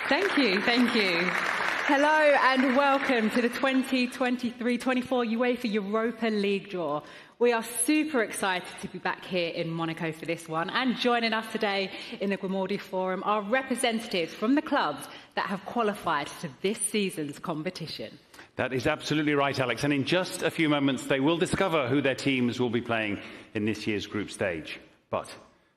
Thank you, thank you. Hello and welcome to the 2023-24 UEFA Europa League draw. We are super excited to be back here in Monaco for this one, and joining us today in the Grimaldi Forum are representatives from the clubs that have qualified to this season's competition. That is absolutely right, Alex, and in just a few moments they will discover who their teams will be playing in this year's group stage. But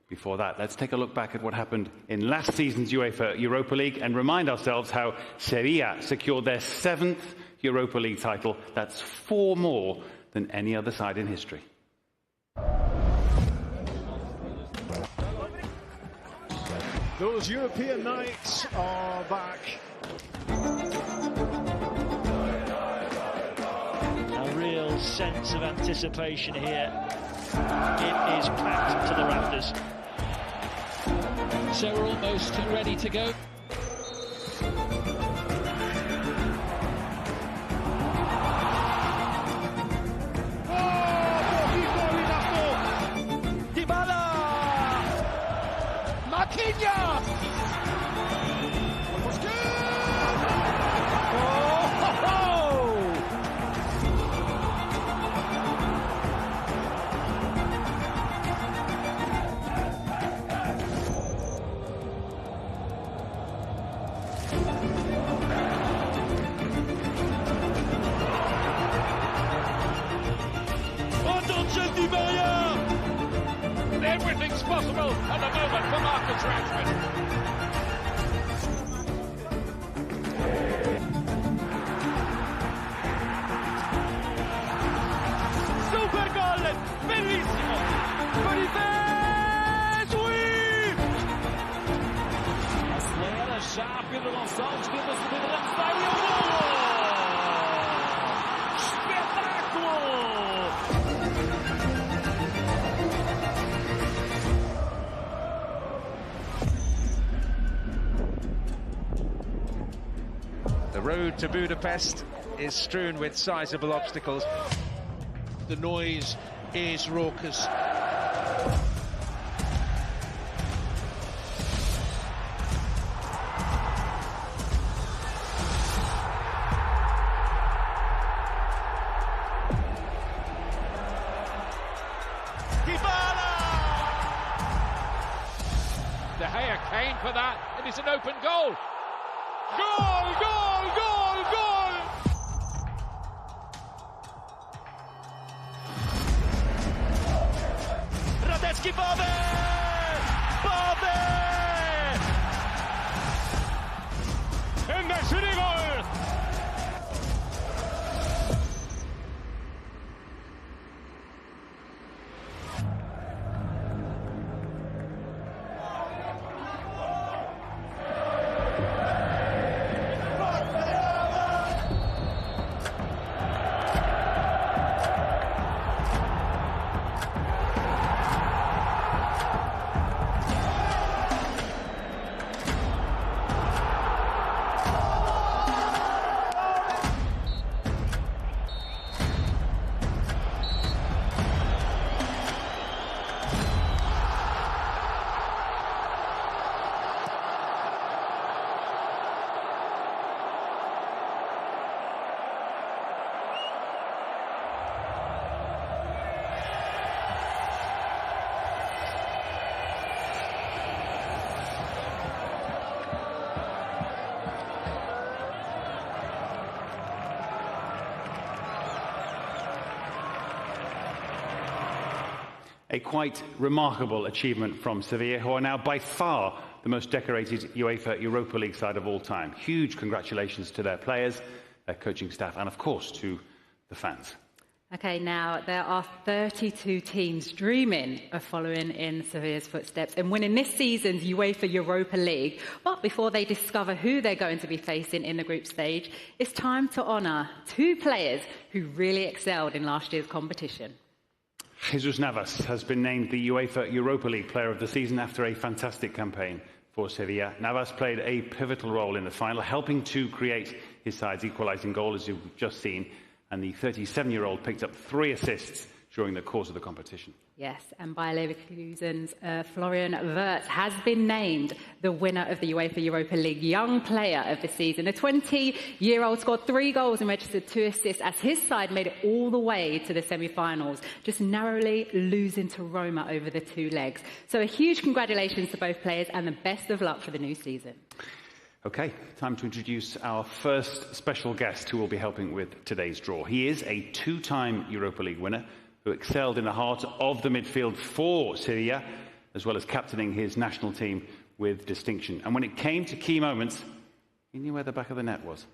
before that, let's take a look back at what happened in last season's UEFA Europa League and remind ourselves how Sevilla secured their 7th Europa League title. That's 4 more than any other side in history. Those European nights are back. A real sense of anticipation here. It is packed to the rafters. So we're almost ready to go. Everything's possible at the moment for Marcus Rashford. Super gol, bellissimo, con il Swift! Acelera já Pedro Gonçalves, tenta subir do lado, sai o gol! Espetáculo! The road to Budapest is strewn with sizable obstacles. The noise is raucous. De Gea came for that, and it's an open goal. Goal, goal, goal, goal! Radetzky, Bobby! Bobby! En der City goal! A quite remarkable achievement from Sevilla, who are now by far the most decorated UEFA Europa League side of all time. Huge congratulations to their players, their coaching staff, and of course to the fans. Okay, now there are 32 teams dreaming of following in Sevilla's footsteps and winning this season's UEFA Europa League. But before they discover who they're going to be facing in the group stage, it's time to honour 2 players who really excelled in last year's competition. Jesus Navas has been named the UEFA Europa League Player of the Season after a fantastic campaign for Sevilla. Navas played a pivotal role in the final, helping to create his side's equalising goal, as you've just seen, and the 37-year-old picked up 3 assists, during the course of the competition. Yes, and Bayer Leverkusen's Florian Wirtz has been named the winner of the UEFA Europa League Young Player of the Season. The 20-year-old scored 3 goals and registered 2 assists as his side made it all the way to the semi-finals, just narrowly losing to Roma over the 2 legs. So a huge congratulations to both players and the best of luck for the new season. Okay, time to introduce our first special guest who will be helping with today's draw. He is a 2-time Europa League winner who excelled in the heart of the midfield for Syria, as well as captaining his national team with distinction. And when it came to key moments, he knew where the back of the net was.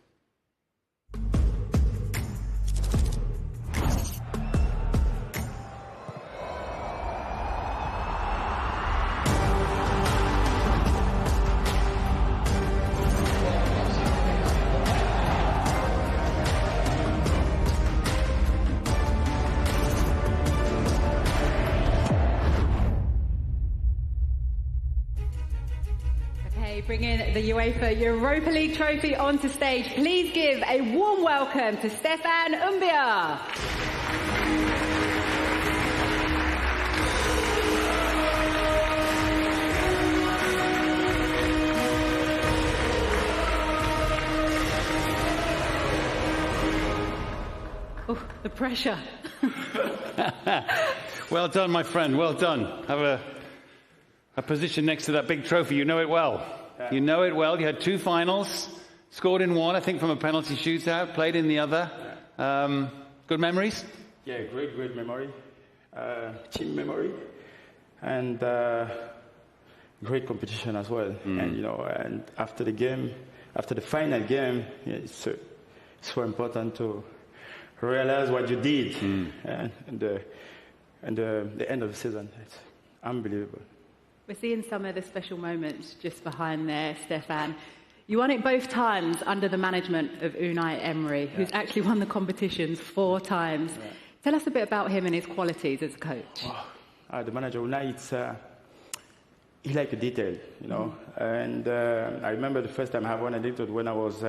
Bringing the UEFA Europa League trophy onto stage, please give a warm welcome to Stefan Umbia. Oh, the pressure. Well done, my friend, well done. Have a position next to that big trophy. You know it well. You know it well. You had 2 finals, scored in one, I think, from a penalty shootout, played in the other. Good memories? Yeah, great memory. Team memory. And great competition as well. And, and after the final game, it's so important to realize what you did. And the end of the season, it's unbelievable. We're seeing some of the special moments just behind there, Stefan. You won it both times under the management of Unai Emery, who's actually won the competitions 4 times. Yeah. Tell us a bit about him and his qualities as a coach. The manager, Unai, he likes detail, And I remember the first time I won a detail when I was,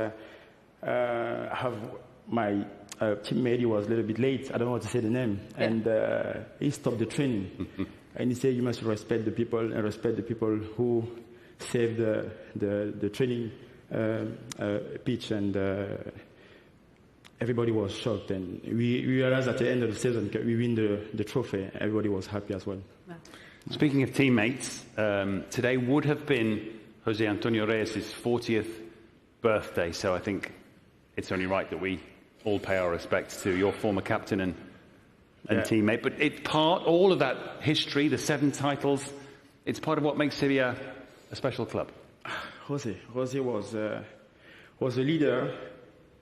my teammate, he was a little bit late. I don't know how to say the name. Yeah. And he stopped the training. And he said, you must respect the people and respect the people who save the training pitch. And everybody was shocked. And we realized at the end of the season, we win the trophy. Everybody was happy as well. Wow. Speaking of teammates, today would have been Jose Antonio Reyes' 40th birthday. So I think it's only right that we all pay our respects to your former captain and teammate, but it's all of that history, the 7 titles, it's part of what makes Syria a special club. Jose was a leader,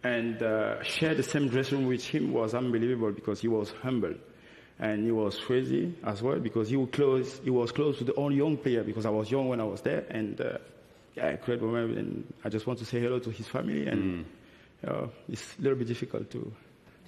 and share the same dressing room with him was unbelievable because he was humble, and he was crazy as well because he was close to the only young player because I was young when I was there, and great moment. And I just want to say hello to his family, and it's a little bit difficult to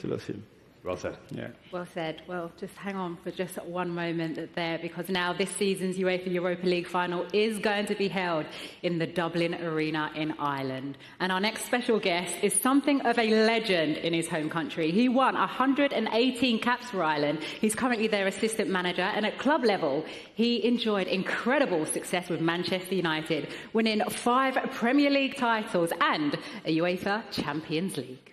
lose him. Well said. Yeah. Well said. Well, just hang on for just one moment there, because now this season's UEFA Europa League final is going to be held in the Dublin Arena in Ireland. And our next special guest is something of a legend in his home country. He won 118 caps for Ireland. He's currently their assistant manager, and at club level, he enjoyed incredible success with Manchester United, winning 5 Premier League titles and a UEFA Champions League.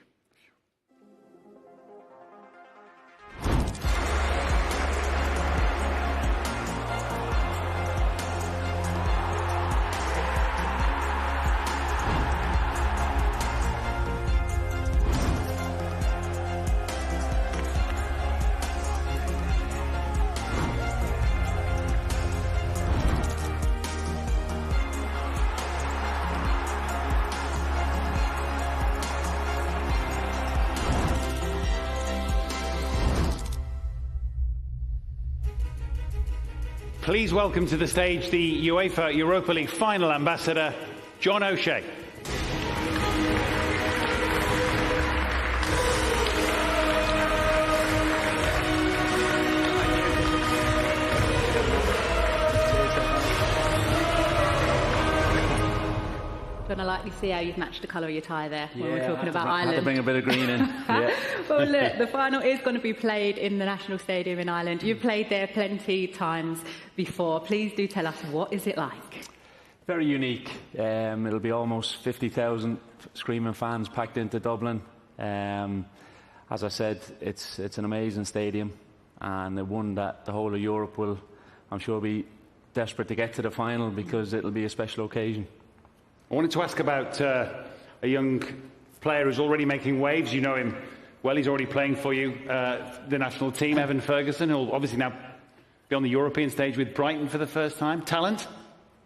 Please welcome to the stage the UEFA Europa League final ambassador, John O'Shea. going to likely see how you've matched the colour of your tie there when we're talking about I had to Ireland. bring a bit of green in. Yeah. Well, look, the final is going to be played in the National Stadium in Ireland. You've played there plenty times before. Please do tell us, what is it like? Very unique. It'll be almost 50,000 screaming fans packed into Dublin. As I said, it's an amazing stadium, and one that the whole of Europe will, I'm sure, be desperate to get to the final, because it'll be a special occasion. I wanted to ask about a young player who's already making waves. You know him well, he's already playing for you, the national team, Evan Ferguson, who'll obviously now be on the European stage with Brighton for the first time. Talent?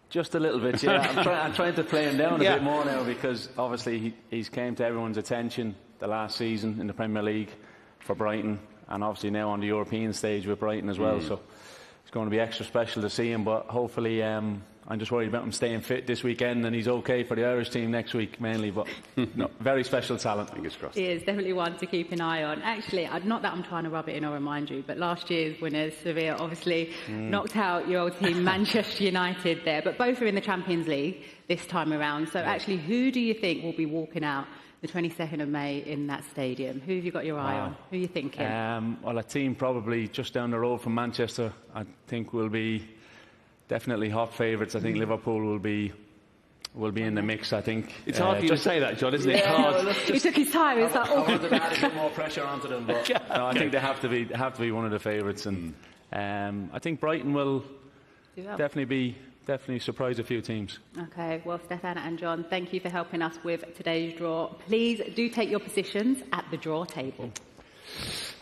Just a little bit, yeah. I'm trying to play him down a bit more now, because obviously he's came to everyone's attention the last season in the Premier League for Brighton, and obviously now on the European stage with Brighton as well. So it's going to be extra special to see him, but hopefully I'm just worried about him staying fit this weekend, and he's okay for the Irish team next week mainly, but no, very special talent. Fingers crossed. He is definitely one to keep an eye on. Actually, not that I'm trying to rub it in or remind you, but last year's winners, Sevilla, obviously knocked out your old team, Manchester United there, but both are in the Champions League this time around. So actually, who do you think will be walking out the 22nd of May in that stadium? Who have you got your eye on? Who are you thinking? Well, a team probably just down the road from Manchester, I think, will be definitely hot favourites. I think Liverpool will be in the mix. I think it's hard for you to say that, John, isn't it? He took his time. It's like, I wanted to add a bit more pressure onto them, but no, I think they have to be one of the favourites, and I think Brighton will definitely surprise a few teams. Okay, well, Stefan and John, thank you for helping us with today's draw. Please do take your positions at the draw table.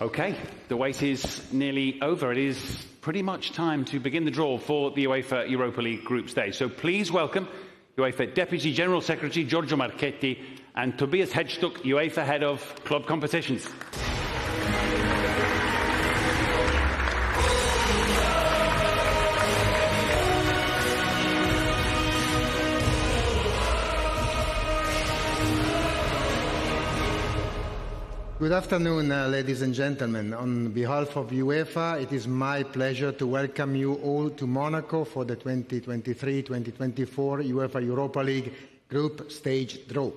Okay, the wait is nearly over. It is pretty much time to begin the draw for the UEFA Europa League group stage. So please welcome UEFA Deputy General Secretary Giorgio Marchetti and Tobias Hedstuck, UEFA Head of Club Competitions. Good afternoon, ladies and gentlemen. On behalf of UEFA, it is my pleasure to welcome you all to Monaco for the 2023-2024 UEFA Europa League group stage draw.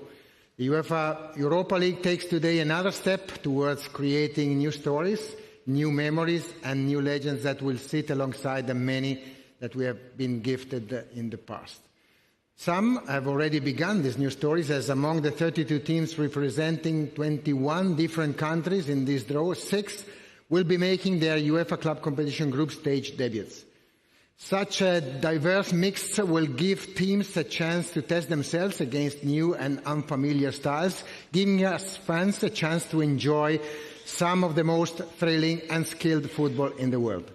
The UEFA Europa League takes today another step towards creating new stories, new memories and new legends that will sit alongside the many that we have been gifted in the past. Some have already begun these new stories, as among the 32 teams representing 21 different countries in this draw, 6 will be making their UEFA Club Competition group stage debuts. Such a diverse mix will give teams a chance to test themselves against new and unfamiliar styles, giving us fans a chance to enjoy some of the most thrilling and skilled football in the world.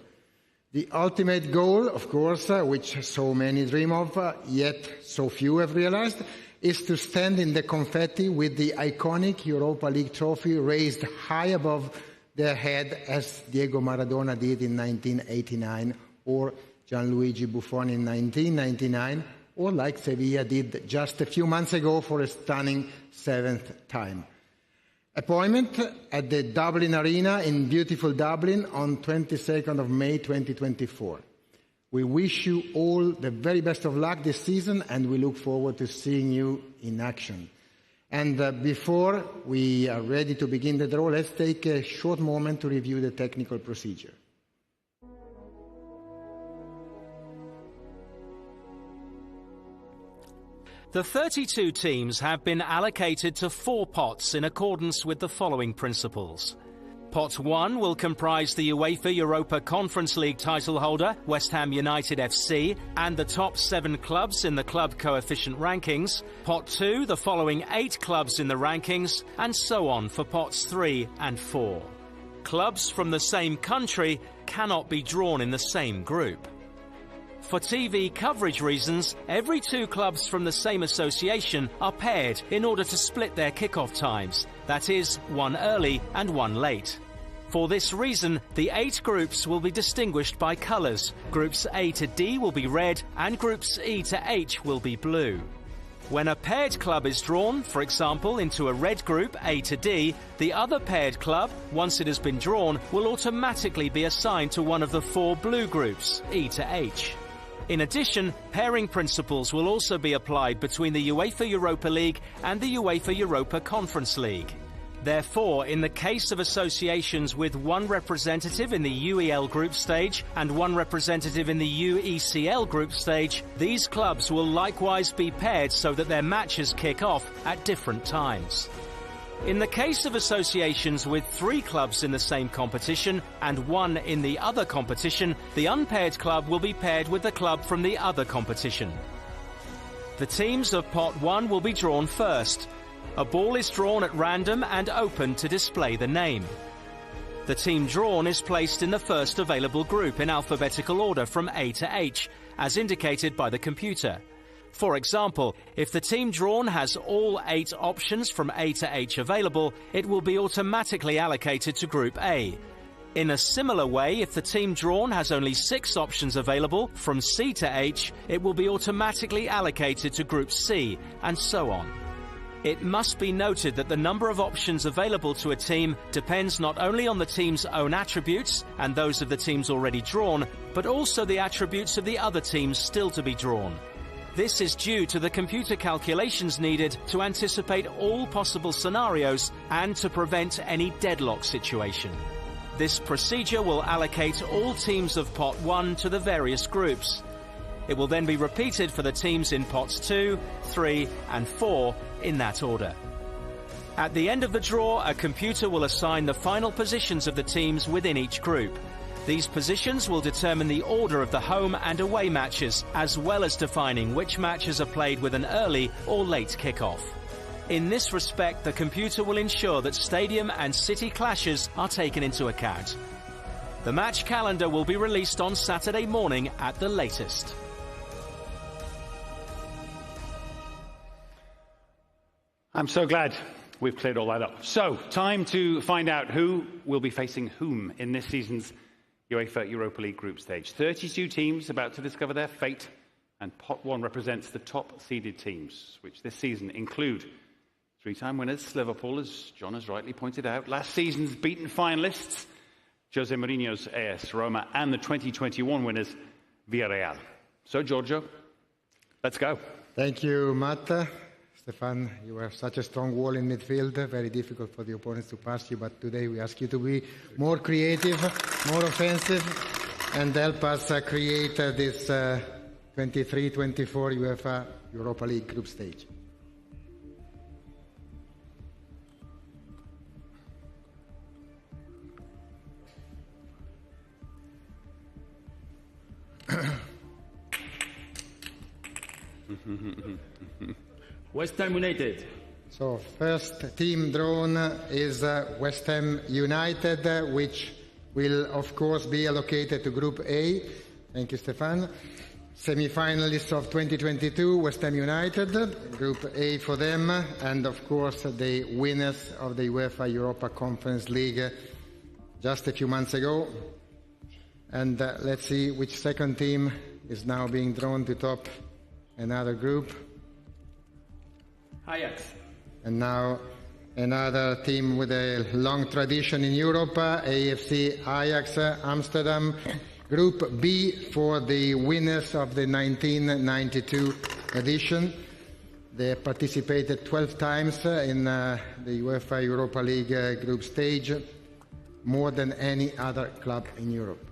The ultimate goal, of course, which so many dream of, yet so few have realized, is to stand in the confetti with the iconic Europa League trophy raised high above their head, as Diego Maradona did in 1989, or Gianluigi Buffon in 1999, or like Sevilla did just a few months ago for a stunning 7th time. Appointment at the Dublin Arena in beautiful Dublin on 22nd of May 2024. We wish you all the very best of luck this season, and we look forward to seeing you in action. And before we are ready to begin the draw, let's take a short moment to review the technical procedure. The 32 teams have been allocated to 4 pots in accordance with the following principles. Pot 1 will comprise the UEFA Europa Conference League title holder, West Ham United FC, and the top 7 clubs in the club coefficient rankings. Pot 2, the following 8 clubs in the rankings, and so on for pots 3 and 4. Clubs from the same country cannot be drawn in the same group. For TV coverage reasons, every 2 clubs from the same association are paired in order to split their kick-off times. That is, one early and one late. For this reason, the 8 groups will be distinguished by colours. Groups A to D will be red and groups E to H will be blue. When a paired club is drawn, for example, into a red group A to D, the other paired club, once it has been drawn, will automatically be assigned to one of the 4 blue groups, E to H. In addition, pairing principles will also be applied between the UEFA Europa League and the UEFA Europa Conference League. Therefore, in the case of associations with one representative in the UEL group stage and one representative in the UECL group stage, these clubs will likewise be paired so that their matches kick off at different times. In the case of associations with 3 clubs in the same competition and 1 in the other competition, the unpaired club will be paired with the club from the other competition. The teams of Pot 1 will be drawn first. A ball is drawn at random and open to display the name. The team drawn is placed in the first available group in alphabetical order from A to H, as indicated by the computer. For example, if the team drawn has all 8 options from A to H available, it will be automatically allocated to Group A. In a similar way, if the team drawn has only 6 options available from C to H, it will be automatically allocated to Group C, and so on. It must be noted that the number of options available to a team depends not only on the team's own attributes and those of the teams already drawn, but also the attributes of the other teams still to be drawn. This is due to the computer calculations needed to anticipate all possible scenarios and to prevent any deadlock situation. This procedure will allocate all teams of Pot 1 to the various groups. It will then be repeated for the teams in Pots 2, 3 and 4 in that order. At the end of the draw, a computer will assign the final positions of the teams within each group. These positions will determine the order of the home and away matches, as well as defining which matches are played with an early or late kickoff. In this respect, the computer will ensure that stadium and city clashes are taken into account. The match calendar will be released on Saturday morning at the latest. I'm so glad we've cleared all that up. So, time to find out who will be facing whom in this season's UEFA Europa League group stage. 32 teams about to discover their fate, and Pot 1 represents the top-seeded teams, which this season include 3-time winners Liverpool, as John has rightly pointed out, last season's beaten finalists Jose Mourinho's AS Roma, and the 2021 winners Villarreal. So, Giorgio, let's go. Thank you, Matt. Stefan, you have such a strong wall in midfield, very difficult for the opponents to pass you, but today we ask you to be more creative, more offensive, and help us create this 23-24 UEFA Europa League group stage. West Ham United. So first team drawn is West Ham United, which will of course be allocated to Group A. Thank you, Stefan. Semi-finalists of 2022, West Ham United, Group A for them, and of course the winners of the UEFA Europa Conference League just a few months ago. And let's see which second team is now being drawn to top another group. Ajax. And now another team with a long tradition in Europe, AFC Ajax Amsterdam. Group B for the winners of the 1992 edition. They participated 12 times in the UEFA Europa League group stage, more than any other club in Europe.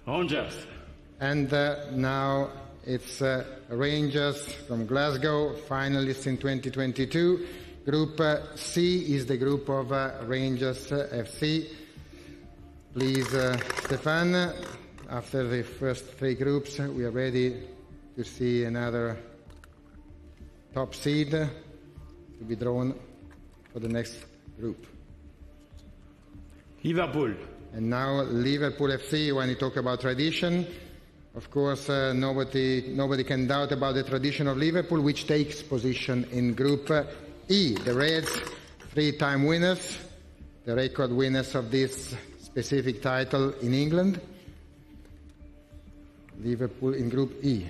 Rangers. And now it's Rangers from Glasgow, finalists in 2022. Group C is the group of Rangers FC. Please, Stefan, after the first 3 groups, we are ready to see another top seed to be drawn for the next group. Liverpool. And now Liverpool FC, when you talk about tradition, of course, nobody can doubt about the tradition of Liverpool, which takes position in Group E. The Reds, 3-time winners, the record winners of this specific title in England. Liverpool in Group E.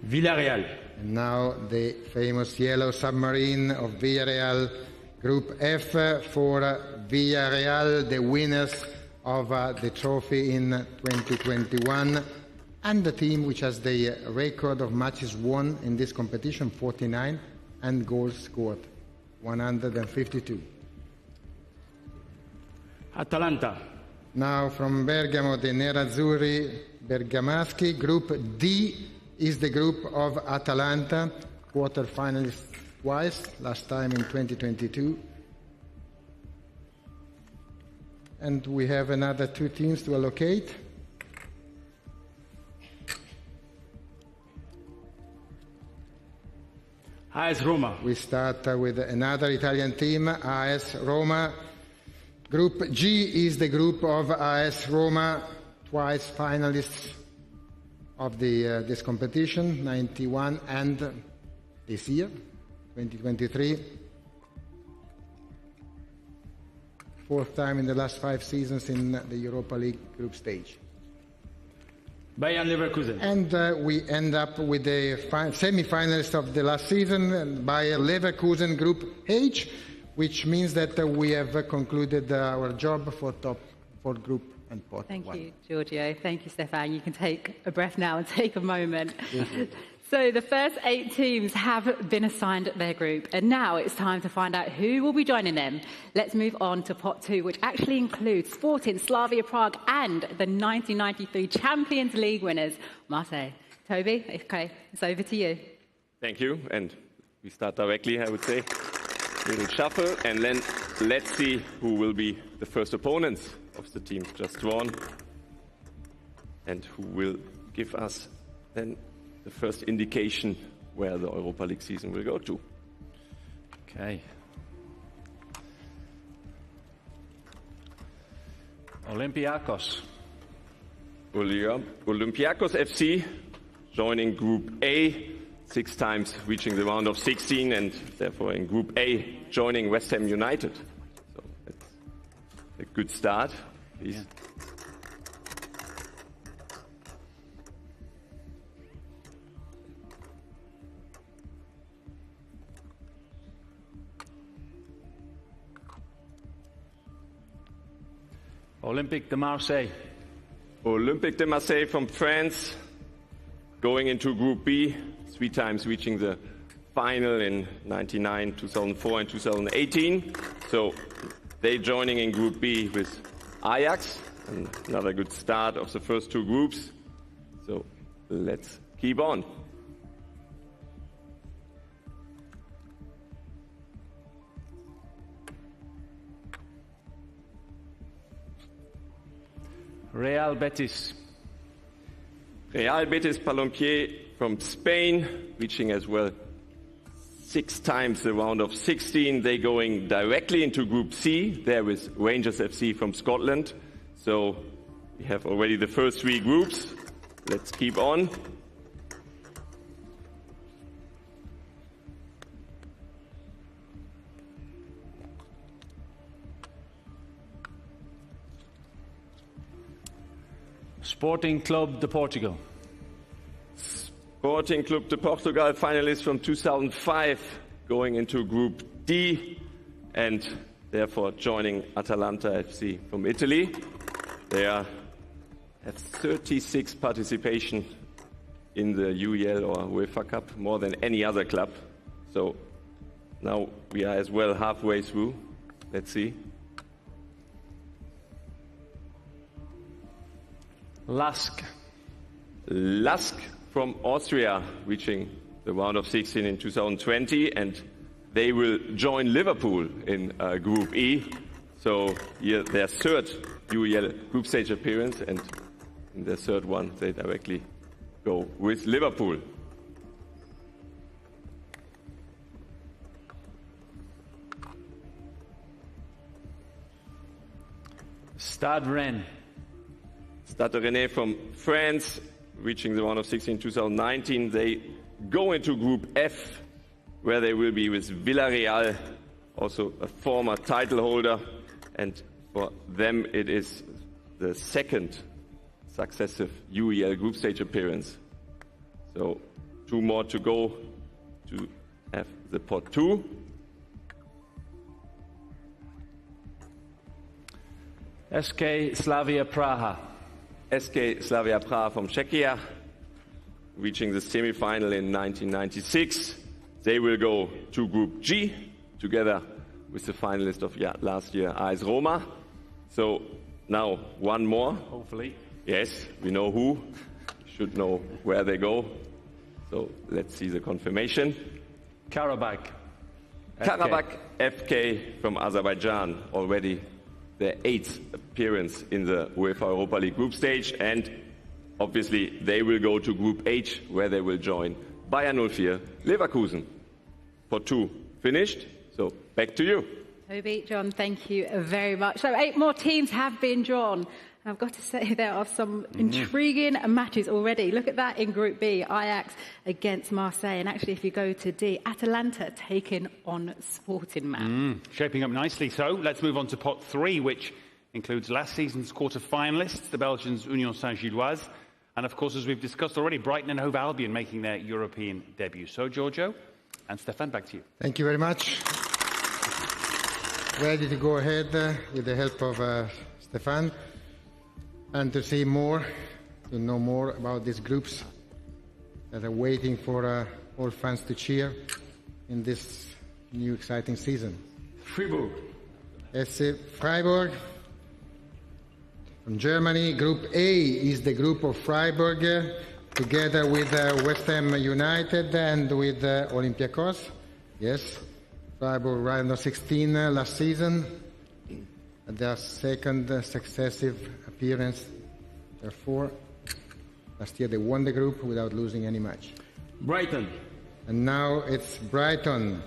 Villarreal. And now the famous yellow submarine of Villarreal Group F for Villarreal, the winners of the trophy in 2021, and the team which has the record of matches won in this competition, 49, and goals scored, 152. Atalanta. Now from Bergamo, the Nerazzurri Bergamaschi. Group D is the group of Atalanta, quarter-finalists twice, last time in 2022. And we have another two teams to allocate. AS Roma. We start with another Italian team, AS Roma. Group G is the group of AS Roma, twice finalists of this competition, 91 and this year, 2023. Fourth time in the last 5 seasons in the Europa League group stage. Bayern Leverkusen. And we end up with the semi-finalists of the last season, Bayer Leverkusen Group H, which means that we have concluded our job for top 4 group and pot. Thank 1. you, Giorgio. Thank you, Stefan. You can take a breath now and take a moment. So the first 8 teams have been assigned their group, and now it's time to find out who will be joining them. Let's move on to pot 2, which actually includes Sporting, Slavia Prague, and the 1993 Champions League winners, Marseille. Toby, okay, it's over to you. Thank you, and we start directly, I would say. Little shuffle, and then let's see who will be the first opponents of the teams just drawn, and who will give us then the first indication where the Europa League season will go to. Okay. Olympiacos. Olympiacos FC joining Group A, 6 times reaching the round of 16, and therefore in Group A joining West Ham United. So it's a good start, please. Yeah. Olympique de Marseille. Olympique de Marseille from France, going into Group B, 3 times reaching the final in 99, 2004 and 2018. So they joining in Group B with Ajax, and another good start of the first 2 groups. So let's keep on. Real Betis. Real Betis Balompié from Spain, reaching as well 6 times the round of 16. They going directly into Group C, there with Rangers FC from Scotland. So we have already the first 3 groups. Let's keep on. Sporting Club de Portugal. Sporting Club de Portugal, finalists from 2005, going into Group D, and therefore joining Atalanta FC from Italy. They have 36 participation in the UEL or UEFA Cup, more than any other club. So now we are as well halfway through. Let's see. Lask. Lask from Austria, reaching the round of 16 in 2020, and they will join Liverpool in Group E. So here their 3rd UEL group stage appearance, and in their 3rd one they directly go with Liverpool. Stade Rennes. Stade Rennais from France, reaching the round of 16 in 2019. They go into Group F, where they will be with Villarreal, also a former title holder. And for them, it is the 2nd successive UEL group stage appearance. So 2 more to go to have the pot 2. SK Slavia Praha. SK Slavia Praha from Czechia, reaching the semi-final in 1996. They will go to Group G, together with the finalist of last year, AS Roma. So now one more. Hopefully. Yes, we know who. Should know where they go. So let's see the confirmation. Karabakh. Karabakh FK from Azerbaijan, already their 8th appearance in the UEFA Europa League group stage, and obviously they will go to Group H, where they will join Bayern 04 Leverkusen. For 2 finished, so back to you. Toby, John, thank you very much. So 8 more teams have been drawn. And I've got to say there are some intriguing matches already. Look at that in Group B, Ajax against Marseille. And actually, if you go to D, Atalanta taking on Sporting, man. Shaping up nicely. So let's move on to Pot 3, which includes last season's quarter-finalists, the Belgians Union Saint-Gilloise. And of course, as we've discussed already, Brighton and Hove Albion making their European debut. So, Giorgio and Stefan, back to you. Thank you very much. Ready to go ahead with the help of Stefan and to see more, to know more about these groups that are waiting for all fans to cheer in this new exciting season. Fribourg. SC Freiburg from Germany. Group A is the group of Freiburg, together with West Ham United and with Olympiacos. Yes, Freiburg round of 16 last season. Their second successive appearance. Therefore, last year they won the group without losing any match. Brighton. And now it's Brighton.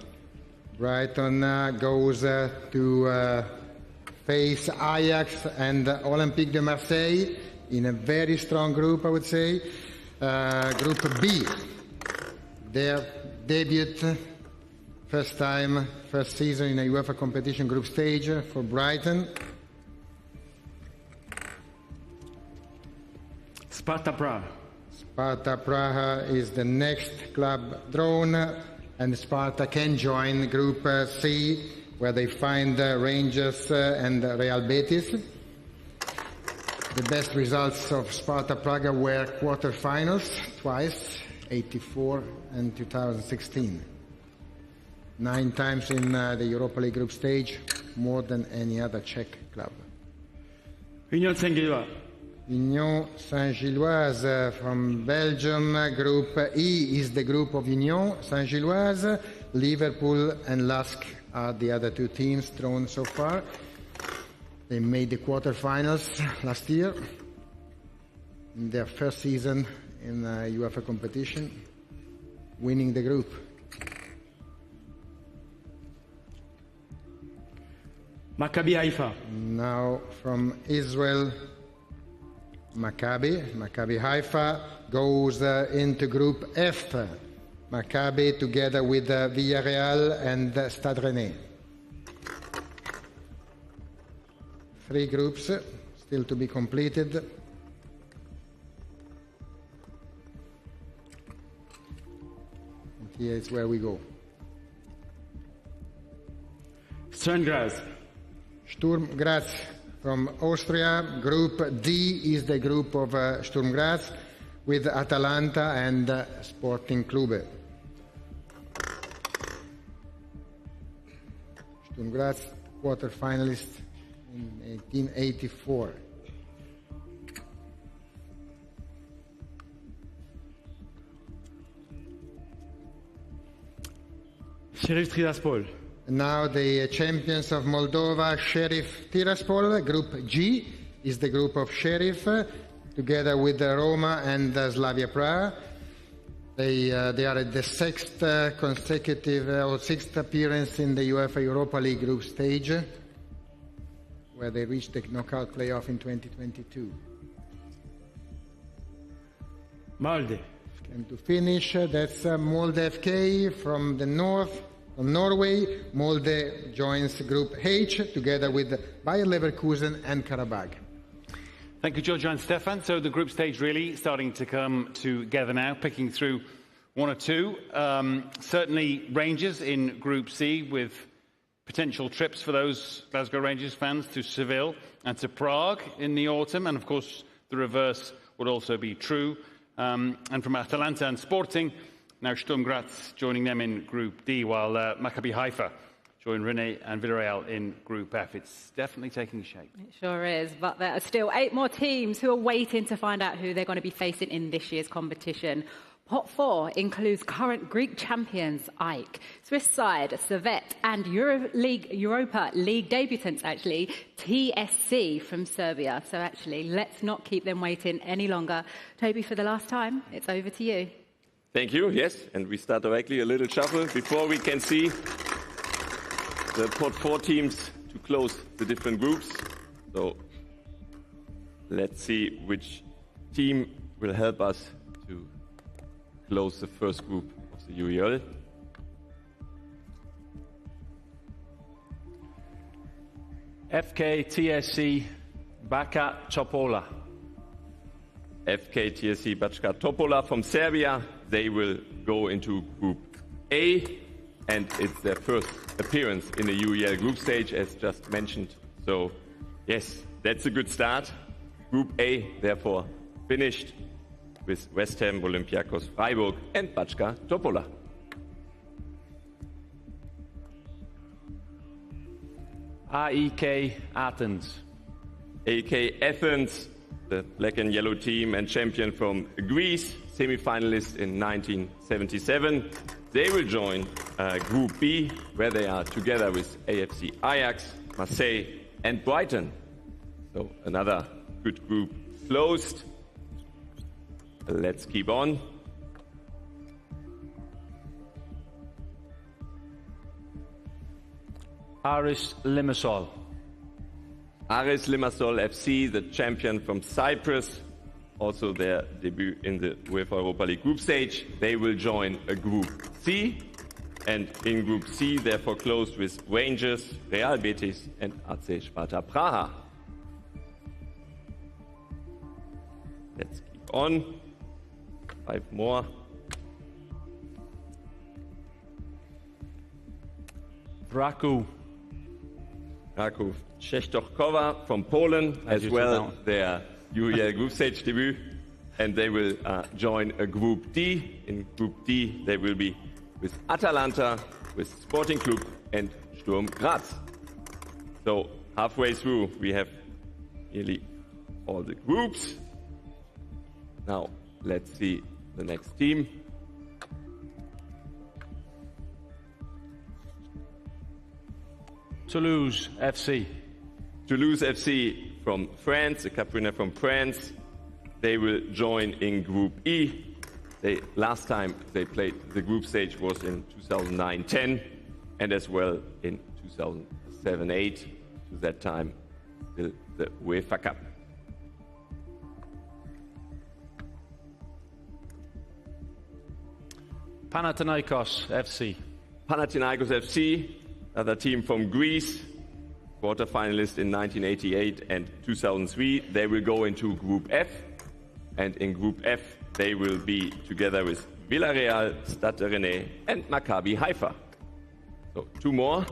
Brighton goes to face Ajax and Olympique de Marseille in a very strong group, I would say. Group B, their debut, first season in a UEFA competition group stage for Brighton. Sparta Prague. Sparta Praha is the next club drawn, and Sparta can join Group C, where they find Rangers and Real Betis. The best results of Sparta Praga were quarter-finals, twice, 84 and 2016. 9 times in the Europa League group stage, more than any other Czech club. Union Saint-Gilloise. Union Saint-Gilloise from Belgium. Group E is the group of Union Saint-Gilloise. Liverpool and Lask are the other 2 teams drawn so far. They made the quarter-finals last year in their first season in UEFA competition, winning the group. Maccabi Haifa. Now from Israel, Maccabi Haifa goes into Group F. Maccabi together with Villarreal and Stade Rennais. 3 groups still to be completed. And here is where we go. Sturm Graz. Sturm Graz from Austria. Group D is the group of Sturm Graz with Atalanta and Sporting Clube. Sturm Graz, quarter-finalist in 1884. Sheriff Tiraspol. Now the champions of Moldova, Sheriff Tiraspol. Group G is the group of Sheriff, together with Roma and Slavia Praha. They are at the 6th consecutive or 6th appearance in the UEFA Europa League group stage, where they reached the knockout playoff in 2022. Molde. And to finish, that's Molde FK from the north. From Norway, Molde joins Group H together with Bayer Leverkusen and Karabakh. Thank you, Giorgio and Stefan. So the group stage really starting to come together now, picking through 1 or 2. Certainly Rangers in Group C with potential trips for those Glasgow Rangers fans to Seville and to Prague in the autumn, and of course the reverse would also be true. And from Atalanta and Sporting, now Sturm Graz joining them in Group D, while Maccabi Haifa join Rennes and Villarreal in Group F. It's definitely taking shape. It sure is, but there are still 8 more teams who are waiting to find out who they're going to be facing in this year's competition. Pot 4 includes current Greek champions AEK, Swiss side Servette, and Europa League debutants, actually, TSC from Serbia. So actually, let's not keep them waiting any longer. Toby, for the last time, it's over to you. Thank you, yes, and we start directly a little shuffle before we can see the Pot 4 teams to close the different groups. So let's see which team will help us to close the first group of the UEL. FK TSC Baka Topola. FK TSC Baka Topola from Serbia. They will go into Group A, and it's their first appearance in the UEL group stage, as just mentioned. So, yes, that's a good start. Group A, therefore, finished with West Ham, Olympiacos, Freiburg, and Baka Topola. AEK Athens. AEK Athens, the black and yellow team and champion from Greece, semi-finalist in 1977. They will join Group B, where they are together with AFC Ajax, Marseille, and Brighton. So another good group closed. Let's keep on. Aris Limassol. Aris Limassol FC, the champion from Cyprus, also their debut in the UEFA Europa League group stage. They will join a Group C, and in Group C, therefore closed with Rangers, Real Betis, and AC Sparta Praha. Let's keep on. 5 more. Raków Częstochowa from Poland, as well their UEL group stage debut, and they will join a Group D. In Group D, they will be with Atalanta, with Sporting Club, and Sturm Graz. So halfway through, we have nearly all the groups. Now let's see the next team. Toulouse FC. Toulouse FC from France, the cup winner from France. They will join in Group E. Last time they played the group stage was in 2009-10, and as well in 2007-8. To that time, the UEFA Cup. Panathinaikos FC. Panathinaikos FC, another team from Greece, quarter-finalist in 1988 and 2003. They will go into Group F, and in Group F they will be together with Villarreal, Stade Rennais, and Maccabi Haifa. So 2 more.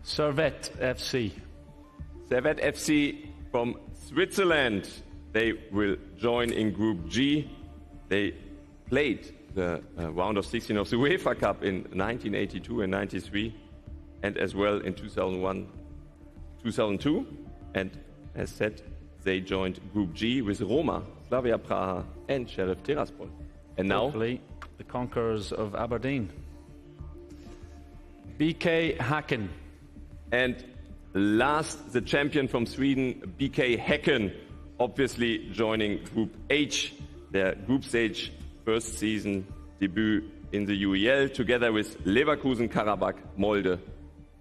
Servette FC. Servette FC from Switzerland. They will join in Group G. They played the round of 16 of the UEFA Cup in 1982 and 93, and as well in 2001, 2002. And as said, they joined Group G with Roma, Slavia Praha, and Sheriff Tiraspol. And now, hopefully, the conquerors of Aberdeen. BK Häcken. And last, the champion from Sweden, BK Häcken, obviously joining Group H, their group stage first season debut in the UEL, together with Leverkusen, Karabakh, Molde,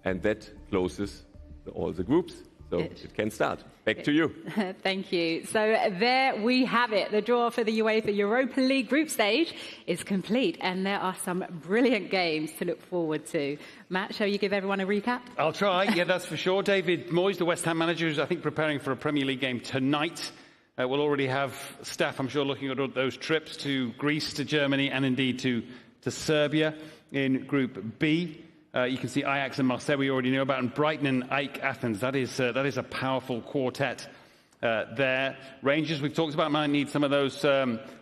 and that closes all the groups. So it can start. Back to you. Thank you. So there we have it. The draw for the UEFA Europa League group stage is complete, and there are some brilliant games to look forward to. Matt, shall you give everyone a recap? I'll try. Yeah, that's for sure. David Moyes, the West Ham manager, is I think preparing for a Premier League game tonight. We'll already have staff, I'm sure, looking at those trips to Greece, to Germany, and indeed to Serbia in Group B. You can see Ajax and Marseille we already know about, and Brighton and AEK Athens. That is a powerful quartet there. Rangers, we've talked about, might need some of those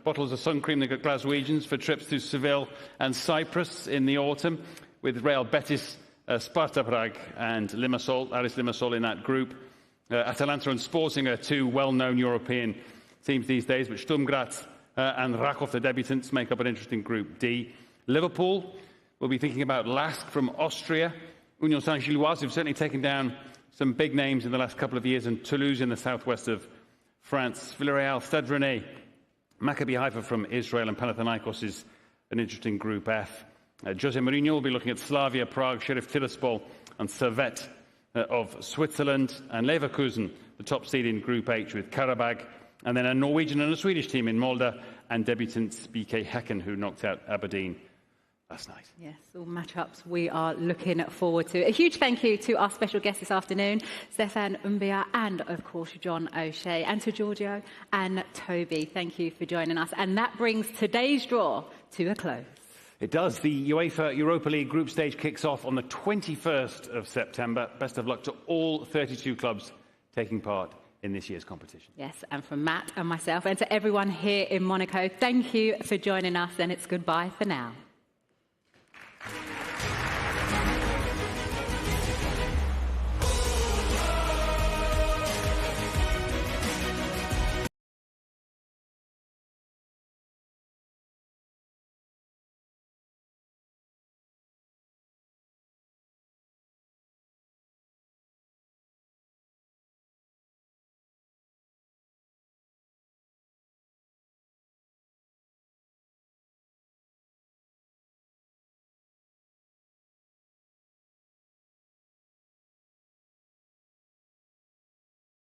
bottles of sun cream, the Glaswegians, for trips to Seville and Cyprus in the autumn, with Real Betis, Sparta Prague and Limassol, Aris Limassol in that group. Atalanta and Sporting are two well-known European teams these days, but Sturm Graz and Rakov, the debutants, make up an interesting Group D. Liverpool will be thinking about Lask from Austria, Union Saint-Gilloise, who've certainly taken down some big names in the last couple of years, and Toulouse in the southwest of France. Villarreal, Stade Rennais, Maccabi Haifa from Israel, and Panathinaikos is an interesting Group F. Jose Mourinho will be looking at Slavia, Prague, Sheriff Tiraspol, and Servette of Switzerland, and Leverkusen, the top seed in Group H, with Karabag, and then a Norwegian and a Swedish team in Molde, and debutants BK Häcken, who knocked out Aberdeen last night. Yes, all matchups we are looking forward to. A huge thank you to our special guests this afternoon, Stefan Umbia and, of course, John O'Shea, and to Giorgio and Toby. Thank you for joining us. And that brings today's draw to a close. It does. The UEFA Europa League group stage kicks off on the 21st of September. Best of luck to all 32 clubs taking part in this year's competition. Yes, and from Matt and myself and to everyone here in Monaco, thank you for joining us, and it's goodbye for now.